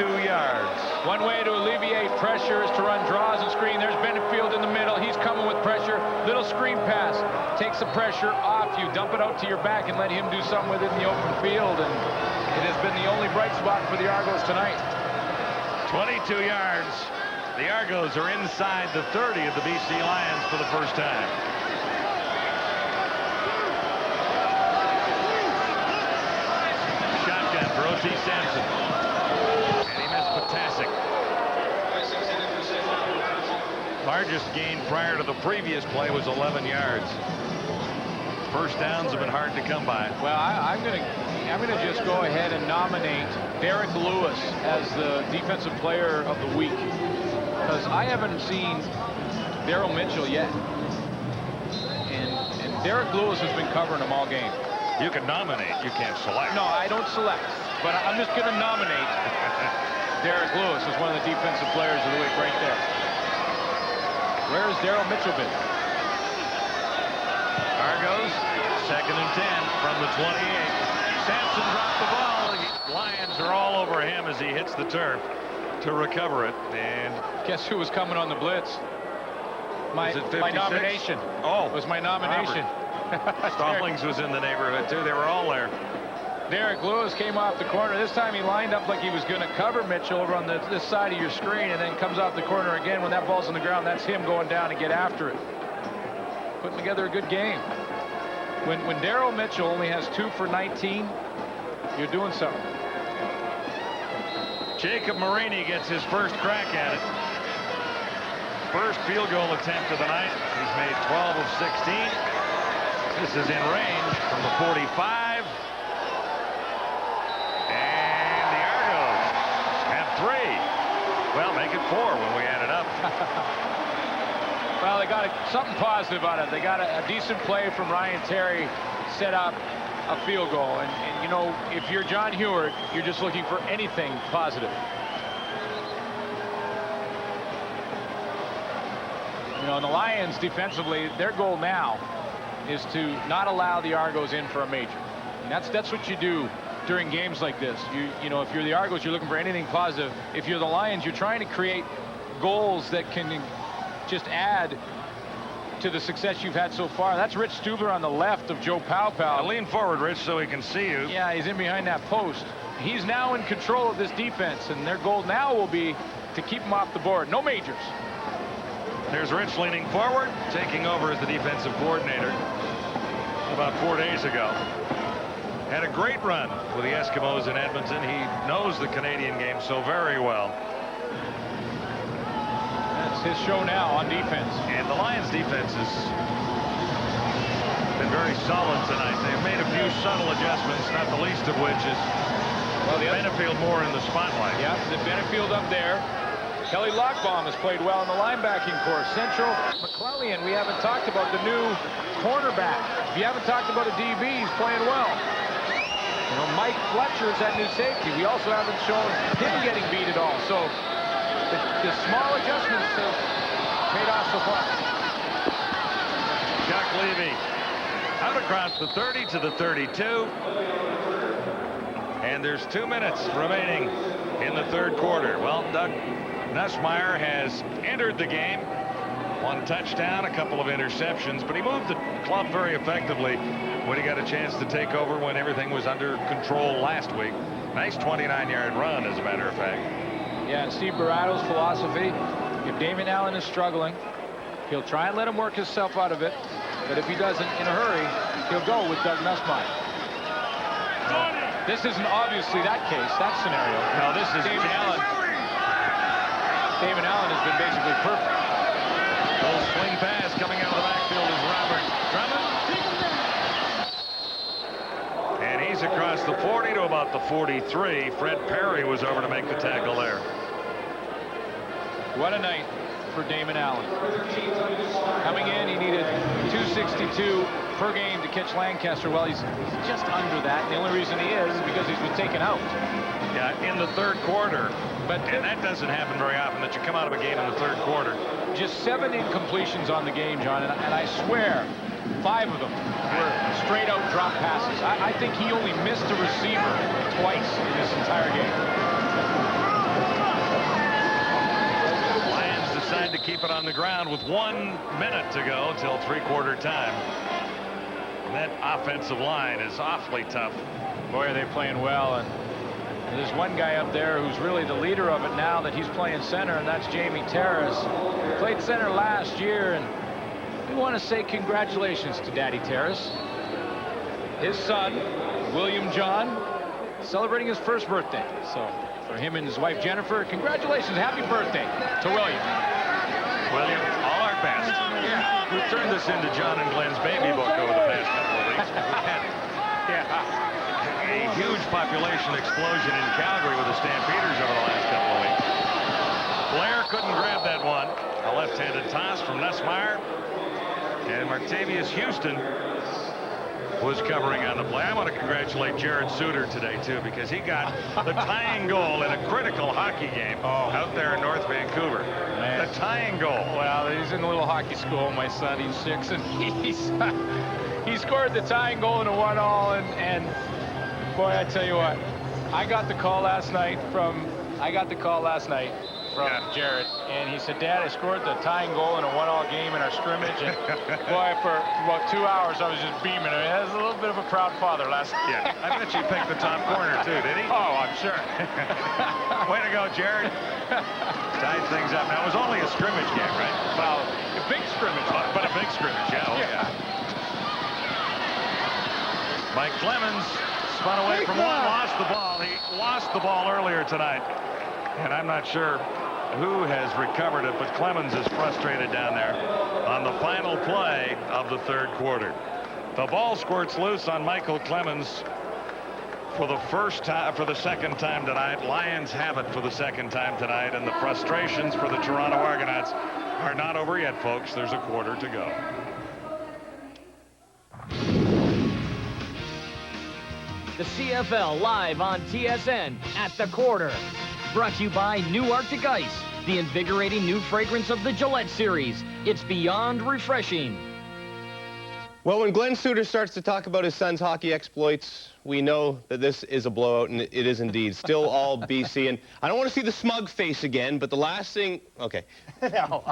yards. One way to alleviate pressure is to run draws and screen. There's Benefield in the middle. He's coming with pressure. Little screen pass. Takes the pressure off you. Dump it out to your back and let him do something with it in the open field. And it has been the only bright spot for the Argos tonight. 22 yards. The Argos are inside the 30 of the BC Lions for the first time. Shotgun for O.T. Sampson. And he missed Potasic. Largest gain prior to the previous play was 11 yards. First downs have been hard to come by. Well, I'm gonna just go ahead and nominate Derek Lewis as the defensive player of the week, because I haven't seen Daryl Mitchell yet, and Derek Lewis has been covering him all game. You can nominate, you can't select. No, I don't select, but I'm just going to nominate Derek Lewis as one of the defensive players of the week right there. Where has Daryl Mitchell been? Argos, 2nd and 10 from the 28. Sampson dropped the ball. The Lions are all over him as he hits the turf to recover it. And guess who was coming on the blitz? My nomination. Oh, was my nomination. Stallings was in the neighborhood too. They were all there. Derek Lewis came off the corner. This time he lined up like he was going to cover Mitchell over on this side of your screen, and then comes off the corner again. When that ball's on the ground, that's him going down to get after it. Putting together a good game. When Daryl Mitchell only has 2 for 19, you're doing something. Jacob Marini gets his first crack at it. First field goal attempt of the night. He's made 12 of 16. This is in range from the 45. And the Argos have 3. Well, make it 4 when we add it up. Well, they got something positive out of it. They got a decent play from Ryan Terry, set up a field goal. And you know, if you're John Hewart, you're just looking for anything positive. You know, and the Lions defensively, their goal now is to not allow the Argos in for a major. And that's what you do during games like this. You know, if you're the Argos, you're looking for anything positive. If you're the Lions, you're trying to create goals that can just add to the success you've had so far. That's Rich Stubler on the left of Joe Powell. Lean forward, Rich, so he can see you. Yeah, he's in behind that post. He's now in control of this defense, and their goal now will be to keep him off the board. No majors. There's Rich leaning forward, taking over as the defensive coordinator about 4 days ago. Had a great run with the Eskimos in Edmonton. He knows the Canadian game so very well. That's his show now on defense. And the Lions defense has been very solid tonight. They've made a few subtle adjustments, not the least of which is Benefield more in the spotlight. Yeah, the Benefield up there. Kelly Lockbaum has played well in the linebacking course. Central McClellan, we haven't talked about the new cornerback. If you haven't talked about a DB, he's playing well. You know, Mike Fletcher is that new safety. We also haven't shown him getting beat at all. So the small adjustments have paid off so far. Chuck Levy out across the 30 to the 32. And there's 2 minutes remaining in the third quarter. Well, Doug Nussmeier has entered the game. 1 touchdown, a couple of interceptions, but he moved the club very effectively when he got a chance to take over when everything was under control last week. Nice 29-yard run, as a matter of fact. Yeah, and Steve Barato's philosophy, if Damon Allen is struggling, he'll try and let him work himself out of it, but if he doesn't in a hurry, he'll go with Doug Nussmeier. This isn't obviously that case, that scenario. No, this is Damon Allen. Damon Allen has been basically perfect. Little swing pass coming out of the backfield is Robert Drummond. And he's across the 40 to about the 43. Fred Perry was over to make the tackle there. What a night for Damon Allen. Coming in, he needed 262 per game to catch Lancaster. Well, he's just under that. And the only reason he is because he's been taken out. Yeah, in the third quarter. And that doesn't happen very often, that you come out of a game in the third quarter. Just 7 incompletions on the game, John, and I swear 5 of them were straight out drop passes. I think he only missed a receiver twice in this entire game. ground with 1 minute to go till three-quarter time. And that offensive line is awfully tough. Boy, are they playing well. And there's one guy up there who's really the leader of it now that he's playing center, and that's Jamie Terrace. He played center last year, and we want to say congratulations to Daddy Terrace. His son, William John, celebrating his first birthday. So for him and his wife Jennifer, congratulations, happy birthday to William. William, all our best. Yeah. We've turned this into John and Glenn's baby book over the past couple of weeks. We've had a huge population explosion in Calgary with the Stampeders over the last couple of weeks. Blair couldn't grab that one. A left-handed toss from Nussmeier. And Martavius Houston was covering on the play. I want to congratulate Jared Suter today, too, because he got the tying goal in a critical hockey game out there in North Vancouver. Man. The tying goal. Well, he's in a little hockey school, my son. He's 6, and he scored the tying goal in a 1-all, and boy, I tell you what, I got the call last night from Jared, and he said, Dad, I scored the tying goal in a 1-all game in our scrimmage, and boy, for about 2 hours I was just beaming. I mean, that was a little bit of a proud father last night. Yeah, I bet you picked the top corner too, did he? Oh, I'm sure. Way to go, Jared. Tied things up. Now, it was only a scrimmage game, right? Well, a big scrimmage. But a big scrimmage, yeah. Oh, yeah. Mike Clemens spun away from one, lost the ball. He lost the ball earlier tonight, and I'm not sure who has recovered it, but Clemens is frustrated down there on the final play of the third quarter. The ball squirts loose on Michael Clemens for the second time tonight. Lions have it for the second time tonight, and the frustrations for the Toronto Argonauts are not over yet, folks. There's a quarter to go. The CFL live on TSN at the quarter. Brought to you by New Arctic Ice, the invigorating new fragrance of the Gillette series. It's beyond refreshing. Well, when Glenn Suter starts to talk about his son's hockey exploits, we know that this is a blowout, and it is indeed. Still all BC. And I don't want to see the smug face again, but the last thing... Okay. No,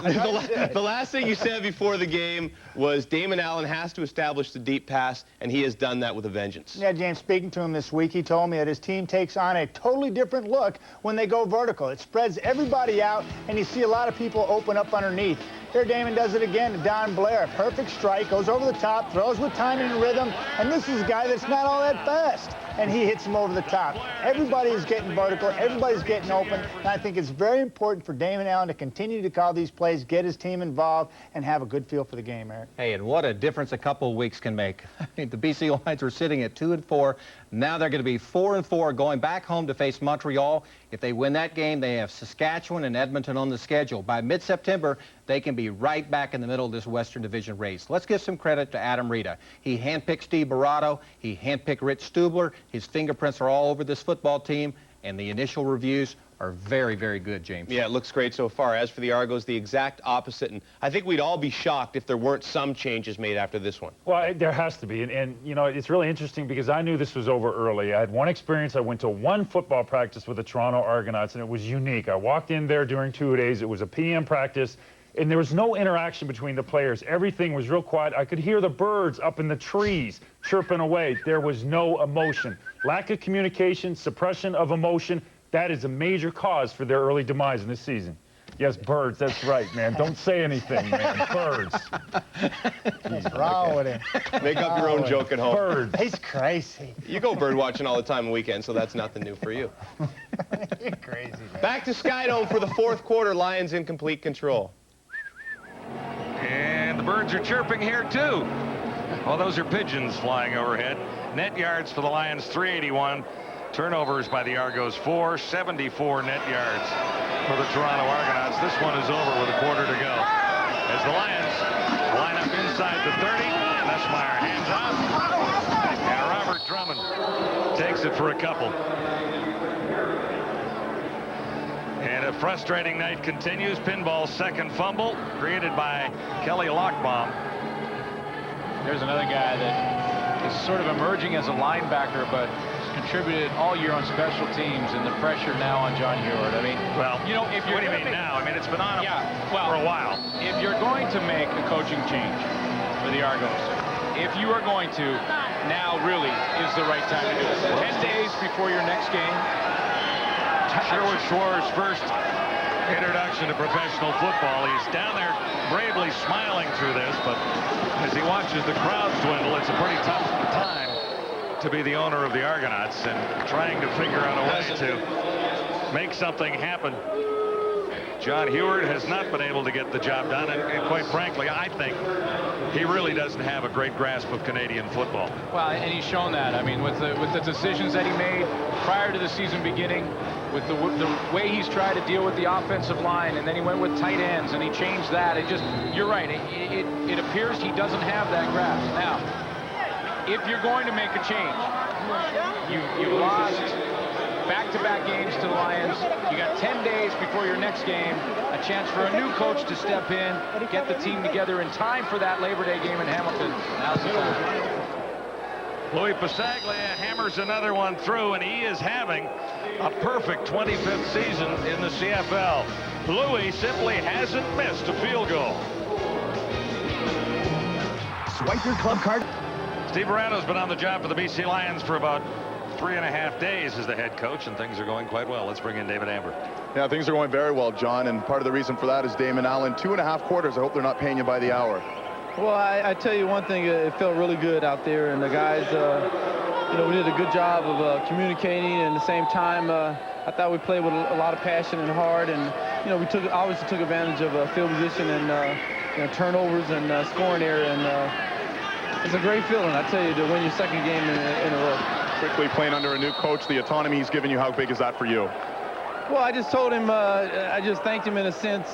the last thing you said before the game was Damon Allen has to establish the deep pass, and he has done that with a vengeance. Yeah, James, speaking to him this week, he told me that his team takes on a totally different look when they go vertical. It spreads everybody out, and you see a lot of people open up underneath. Here Damon does it again to Don Blair. Perfect strike, goes over the top, throws with timing and rhythm, and this is a guy that's not all that fast, and he hits him over the top. Everybody is getting vertical, everybody's getting open, and I think it's very important for Damon Allen to continue to call these plays, get his team involved, and have a good feel for the game, Eric. Hey, and what a difference a couple of weeks can make. I mean, the BC Lions were sitting at 2-4. Now they're going to be 4-4, going back home to face Montreal. If they win that game, they have Saskatchewan and Edmonton on the schedule. By mid-September, they can be right back in the middle of this Western Division race. Let's give some credit to Adam Rita. He handpicked Steve Barato. He handpicked Rich Stubler. His fingerprints are all over this football team, and the initial reviews are very, very good, James. Yeah, it looks great so far. As for the Argos, the exact opposite, and I think we'd all be shocked if there weren't some changes made after this one. Well, there has to be, and you know, it's really interesting because I knew this was over early. I had one experience. I went to one football practice with the Toronto Argonauts, and it was unique. I walked in there during 2 days. It was a PM practice, and there was no interaction between the players. Everything was real quiet. I could hear the birds up in the trees chirping away. There was no emotion. Lack of communication, suppression of emotion. That is a major cause for their early demise in this season. Yes, birds, that's right, man. Don't say anything, man. Birds. What's wrong with him? Make up your own joke at home. Birds. He's crazy. You go bird watching all the time on weekends, so that's nothing new for you. You're crazy, man. Back to Skydome for the fourth quarter. Lions in complete control. And the birds are chirping here, too. Well, those are pigeons flying overhead. Net yards for the Lions, 381. Turnovers by the Argos, 474 net yards for the Toronto Argonauts. This one is over with a quarter to go. As the Lions line up inside the 30, Nussmeier hands off, and Robert Drummond takes it for a couple. And a frustrating night continues. Pinball's second fumble created by Kelly Lockbaum. There's another guy that is sort of emerging as a linebacker, but contributed all year on special teams, and the pressure now on John Heward. I mean, Well, you know, if you're what do you mean now? I mean, it's been on him for a while. If you're going to make a coaching change for the Argos, if you are going to, now really is the right time to do it. 10 days before your next game. Sherwood Schwartz's first introduction to professional football. He's down there bravely smiling through this, but as he watches the crowds dwindle, it's a pretty tough time to be the owner of the Argonauts and trying to figure out a way to make something happen. John Heward has not been able to get the job done, and quite frankly, I think he really doesn't have a great grasp of Canadian football. Well, and he's shown that. I mean, with the decisions that he made prior to the season beginning, with the way he's tried to deal with the offensive line, and then he went with tight ends, and he changed that. It just, you're right. It appears he doesn't have that grasp. Now, if you're going to make a change, you've lost back-to-back games to the Lions. You got 10 days before your next game, a chance for a new coach to step in, get the team together in time for that Labor Day game in Hamilton. Now's the time. Louis Passaglia hammers another one through, and he is having a perfect 25th season in the CFL. Louis simply hasn't missed a field goal. Swipe your club card. Steve Arato's been on the job for the BC Lions for about 3.5 days as the head coach, and things are going quite well. Let's bring in David Amber. Yeah, things are going very well, John, and part of the reason for that is Damon Allen. 2.5 quarters. I hope they're not paying you by the hour. Well, I tell you one thing, it felt really good out there, and the guys, you know, we did a good job of communicating, and at the same time, I thought we played with a lot of passion and heart, and, you know, we obviously took advantage of field position and, you know, turnovers and scoring area, and it's a great feeling, I tell you, to win your second game in a row. Quickly playing under a new coach, the autonomy he's given you, how big is that for you? Well, I just told him, I just thanked him in a sense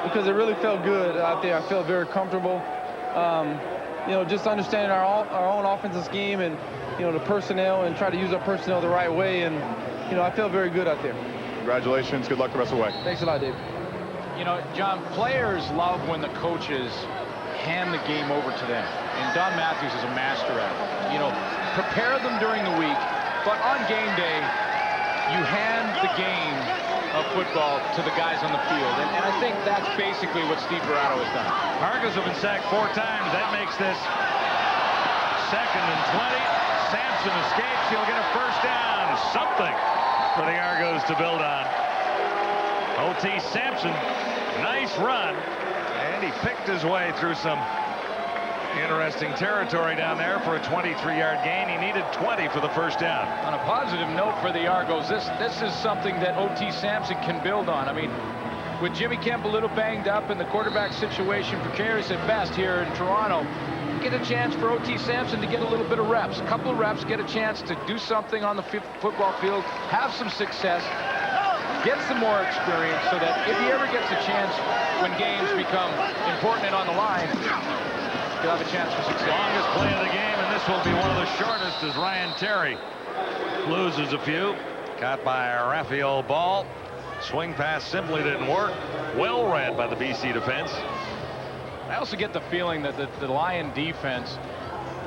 because it really felt good out there. I felt very comfortable. You know, just understanding our own offensive scheme and, you know, the personnel and try to use our personnel the right way. And, you know, I felt very good out there. Congratulations. Good luck the rest of the way. Thanks a lot, Dave. You know, John, players love when the coaches hand the game over to them. And Don Matthews is a master at it. You know, prepare them during the week, but on game day, you hand the game of football to the guys on the field. And I think that's basically what Steve Arato has done. Argos have been sacked 4 times. That makes this 2nd and 20. Sampson escapes. He'll get a first down. Something for the Argos to build on. O.T. Sampson, nice run. And he picked his way through some interesting territory down there for a 23-yard gain. He needed 20 for the first down. On a positive note for the Argos, this is something that O.T. Sampson can build on. I mean, with Jimmy Kemp a little banged up and the quarterback situation precarious at best here in Toronto, get a chance for O.T. Sampson to get a little bit of reps. A couple of reps, get a chance to do something on the football field, have some success, get some more experience so that if he ever gets a chance when games become important and on the line, he'll have a chance for success. Longest play of the game, and this will be one of the shortest as Ryan Terry loses a few. Caught by Raphael Ball. Swing pass simply didn't work. Well read by the BC defense. I also get the feeling that the Lion defense,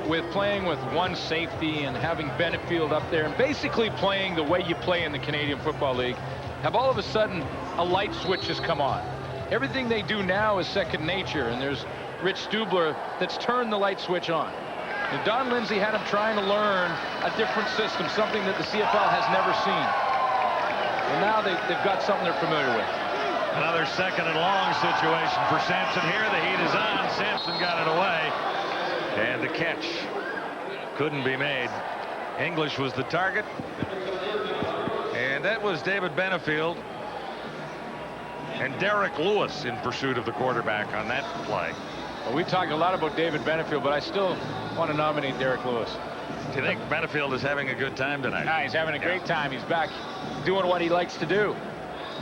with playing with one safety and having Benefield up there and basically playing the way you play in the Canadian Football League, have all of a sudden a light switch has come on. Everything they do now is second nature, and there's Rich Stubler that's turned the light switch on. And Don Lindsay had him trying to learn a different system, something that the CFL has never seen. And now they've got something they're familiar with. Another 2nd and long situation for Sampson here. The heat is on. Sampson got it away. And the catch couldn't be made. English was the target. And that was David Benefield and Derek Lewis in pursuit of the quarterback on that play. Well, we talked a lot about David Benefield, but I still want to nominate Derek Lewis. Do you think Benefield is having a good time tonight? Nah, he's having a great time. He's back doing what he likes to do.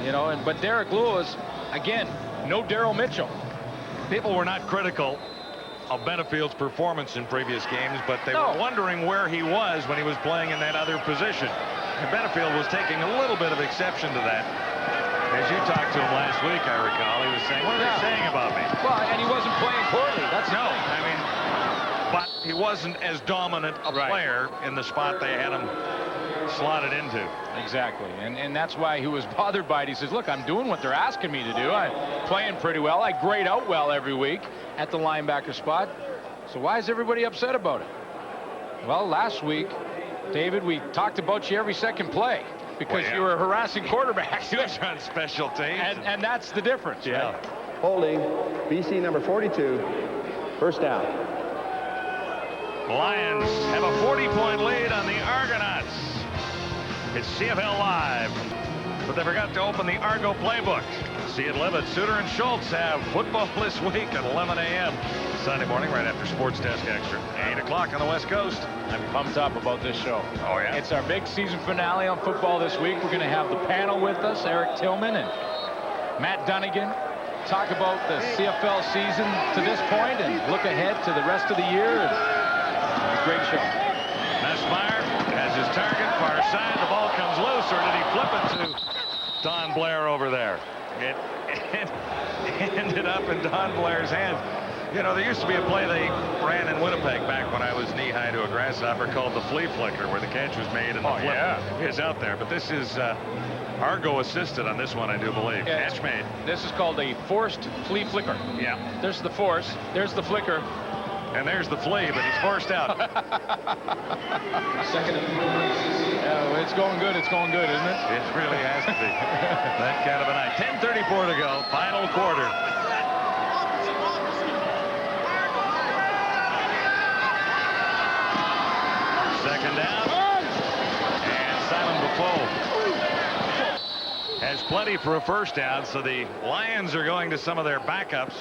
You know, but Derek Lewis, again, no Daryl Mitchell. People were not critical of Benefield's performance in previous games, but they were wondering where he was when he was playing in that other position. And Benefield was taking a little bit of exception to that. As you talked to him last week, I recall, he was saying, what are they saying about me? Well, and he wasn't playing poorly. That's no, I mean, but he wasn't as dominant a player in the spot they had him slotted into. Exactly, and that's why he was bothered by it. He says, look, I'm doing what they're asking me to do. I'm playing pretty well. I grade out well every week at the linebacker spot. So why is everybody upset about it? Well, last week, David, we talked about you every second play because you were harassing quarterbacks. You were on special teams. And that's the difference. Yeah. Right? Holding, BC number 42, first down. Lions have a 40-point lead on the Argonauts. It's CFL Live, but they forgot to open the Argo playbook. See it live at Suter and Schultz have football this week at 11 a.m. Sunday morning right after Sports Desk Extra. 8 o'clock on the West Coast. I'm pumped up about this show. Oh, yeah? It's our big season finale on football this week. We're going to have the panel with us, Eric Tillman and Matt Dunnigan. Talk about the CFL season to this point and look ahead to the rest of the year. It's a great show. Messmeyer has his target, far side. The ball comes loose, or did he flip it to Don Blair over there? It ended up in Don Blair's hands. You know, there used to be a play they ran in Winnipeg back when I was knee-high to a grasshopper called the flea flicker, where the catch was made and the flip is out there. But this is Argo assisted on this one, I do believe. Yeah, Catch made. This is called a forced flea flicker. Yeah. There's the force. There's the flicker. And there's the flea, but he's forced out. It's going good. It's going good, isn't it? It really has to be. That kind of a night. 10:34 to go. Final quarter. Second down. And Simon Buffo has plenty for a first down, so the Lions are going to some of their backups.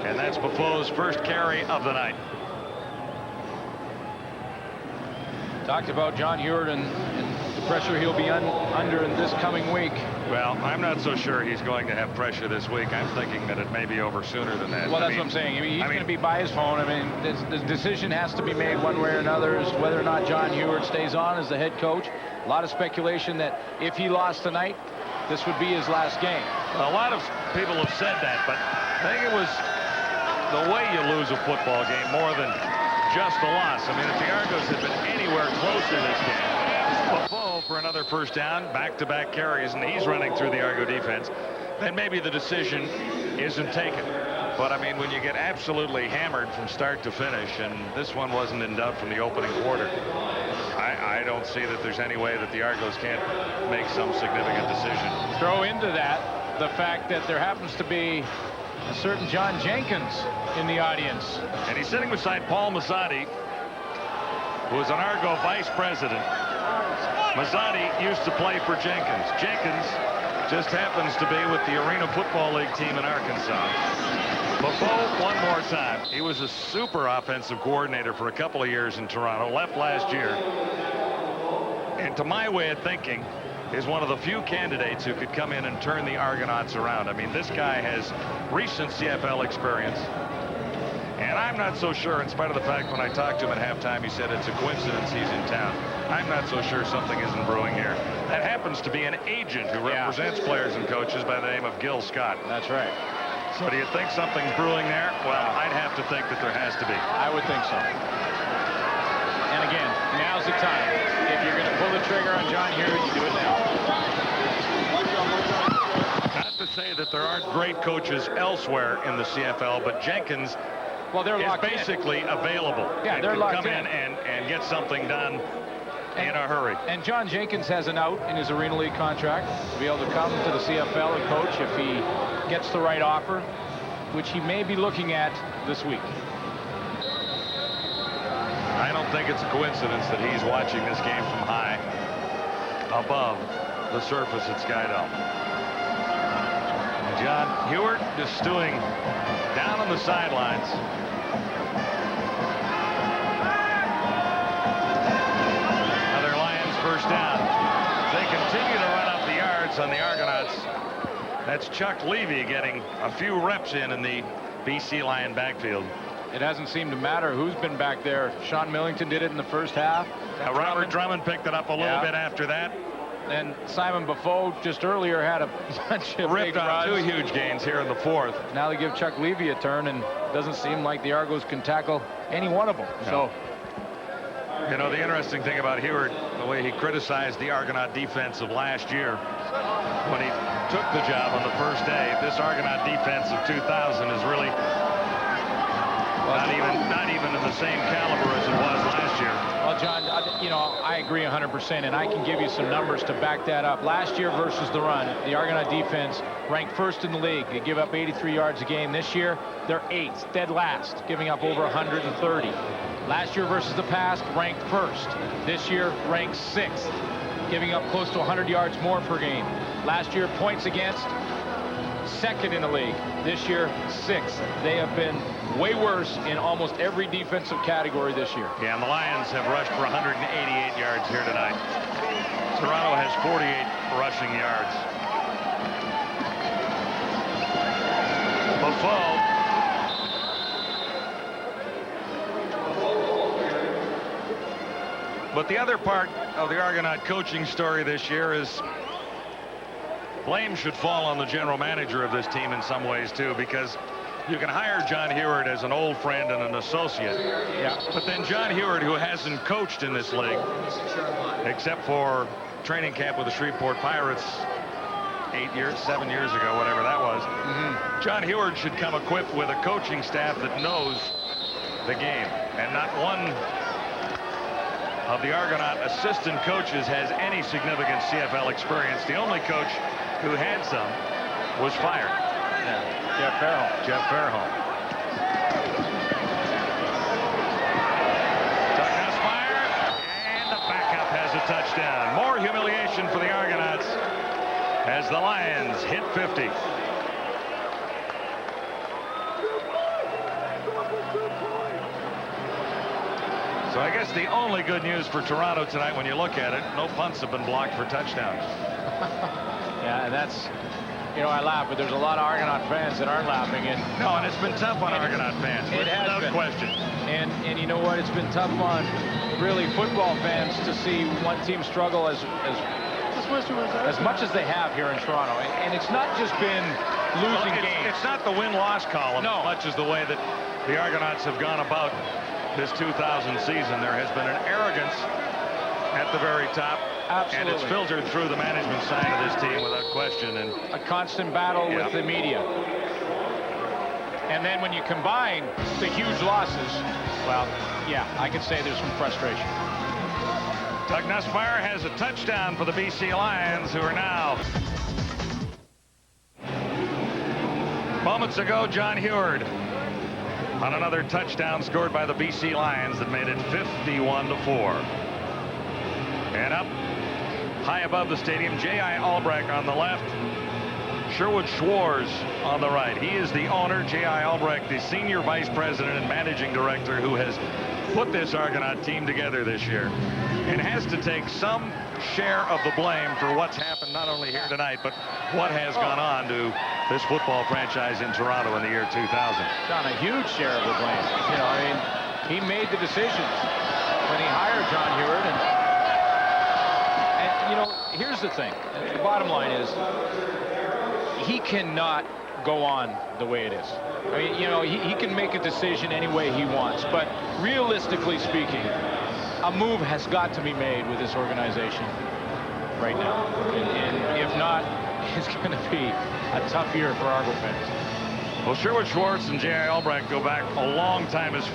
And that's Buffo's first carry of the night. Talked about John Heward and the pressure he'll be under in this coming week. Well, I'm not so sure he's going to have pressure this week. I'm thinking that it may be over sooner than that. Well, that's what I'm saying. I mean, he's going to be by his phone. I mean, the decision has to be made one way or another as whether or not John Heward stays on as the head coach. A lot of speculation that if he lost tonight, this would be his last game. A lot of people have said that, but I think it was the way you lose a football game more than just a loss. I mean, if the Argos had been anywhere close in this game, Buffo for another first down, back-to-back carries, and he's running through the Argo defense, then maybe the decision isn't taken. But, I mean, when you get absolutely hammered from start to finish, and this one wasn't in doubt from the opening quarter, I don't see that there's any way that the Argos can't make some significant decision. Throw into that the fact that there happens to be a certain John Jenkins in the audience. And he's sitting beside Paul Mazzotti, who is an Argo vice president. Mazzotti used to play for Jenkins. Jenkins just happens to be with the Arena Football League team in Arkansas. Buffo, one more time. He was a super offensive coordinator for a couple of years in Toronto, left last year. And to my way of thinking, is one of the few candidates who could come in and turn the Argonauts around. I mean, this guy has recent CFL experience. And I'm not so sure, in spite of the fact when I talked to him at halftime, he said it's a coincidence he's in town. I'm not so sure something isn't brewing here. That happens to be an agent who represents players and coaches by the name of Gil Scott. That's right. So do you think something's brewing there? Well, I'd have to think that there has to be. I would think so. And again, now's the time. If you're going to pull the trigger on John Heward, you do it now. Not to say that there aren't great coaches elsewhere in the CFL, but Jenkins is basically available. Yeah, they're locked come in and get something done in a hurry. And John Jenkins has an out in his Arena League contract to be able to come to the CFL and coach if he gets the right offer, which he may be looking at this week. I don't think it's a coincidence that he's watching this game from high above the surface at Skydome. John Heward just stewing down on the sidelines. Another Lions first down. They continue to run up the yards on the Argonauts. That's Chuck Levy getting a few reps in the BC Lion backfield. It hasn't seemed to matter who's been back there. Sean Millington did it in the first half. Robert Drummond picked it up a little bit after that. And Simon Buffo just earlier had a bunch of ripped big on runs. 2 huge gains here in the fourth. Now they give Chuck Levy a turn, and doesn't seem like the Argos can tackle any one of them. No. So You know, the interesting thing about Heward, the way he criticized the Argonaut defense of last year when he took the job on the first day, this Argonaut defense of 2000 is really not even in the same caliber as it was last year. Well, John, you know, I agree 100%, and I can give you some numbers to back that up. Last year versus the run, the Argonaut defense ranked first in the league. They give up 83 yards a game. This year, they're 8th, dead last, giving up over 130. Last year versus the past, ranked first. This year, ranked 6th, giving up close to 100 yards more per game. Last year, points against, 2nd in the league. This year, 6th. They have been way worse in almost every defensive category this year. Yeah, and the Lions have rushed for 188 yards here tonight. Toronto has 48 rushing yards. Buffalo. But the other part of the Argonaut coaching story this year is blame should fall on the general manager of this team in some ways too, because you can hire John Heward as an old friend and an associate. Yeah. But then John Heward, who hasn't coached in this league, except for training camp with the Shreveport Pirates 7 years ago, whatever that was. John Heward should come equipped with a coaching staff that knows the game. And not one of the Argonaut assistant coaches has any significant CFL experience. The only coach who had some was fired. Yeah. Jeff Fairholm. Jeff Fairholm. Doug Nussmeier, and the backup has a touchdown. More humiliation for the Argonauts as the Lions hit 50. So I guess the only good news for Toronto tonight, when you look at it, no punts have been blocked for touchdowns. Yeah, and that's, you know, I laugh, but there's a lot of Argonaut fans that aren't laughing. And no, and it's been tough on Argonaut fans. It has without been. question. And you know what? It's been tough on really football fans to see one team struggle as much as they have here in Toronto. And it's not just been losing games. It's not the win-loss column as much as the way that the Argonauts have gone about this 2000 season. There has been an arrogance at the very top. Absolutely. And it's filtered through the management side of this team without question. And a constant battle with the media. And then when you combine the huge losses, well, yeah, I could say there's some frustration. Doug Nussmeier has a touchdown for the BC Lions, who are now. Moments ago, John Heward on another touchdown scored by the BC Lions that made it 51-4. And up high above the stadium, J.I. Albrecht on the left, Sherwood Schwartz on the right. He is the owner, J.I. Albrecht, the senior vice president and managing director who has put this Argonaut team together this year and has to take some share of the blame for what's happened not only here tonight, but what has gone on to this football franchise in Toronto in the year 2000. John, a huge share of the blame. You know, I mean, he made the decisions when he hired John Heward. And you know, here's the thing. The bottom line is he cannot go on the way it is. I mean, you know, he can make a decision any way he wants. But realistically speaking, a move has got to be made with this organization right now. And if not, it's going to be a tough year for Argo fans. Well, Sherwood Schwartz and J.I. Albrecht go back a long time as fans.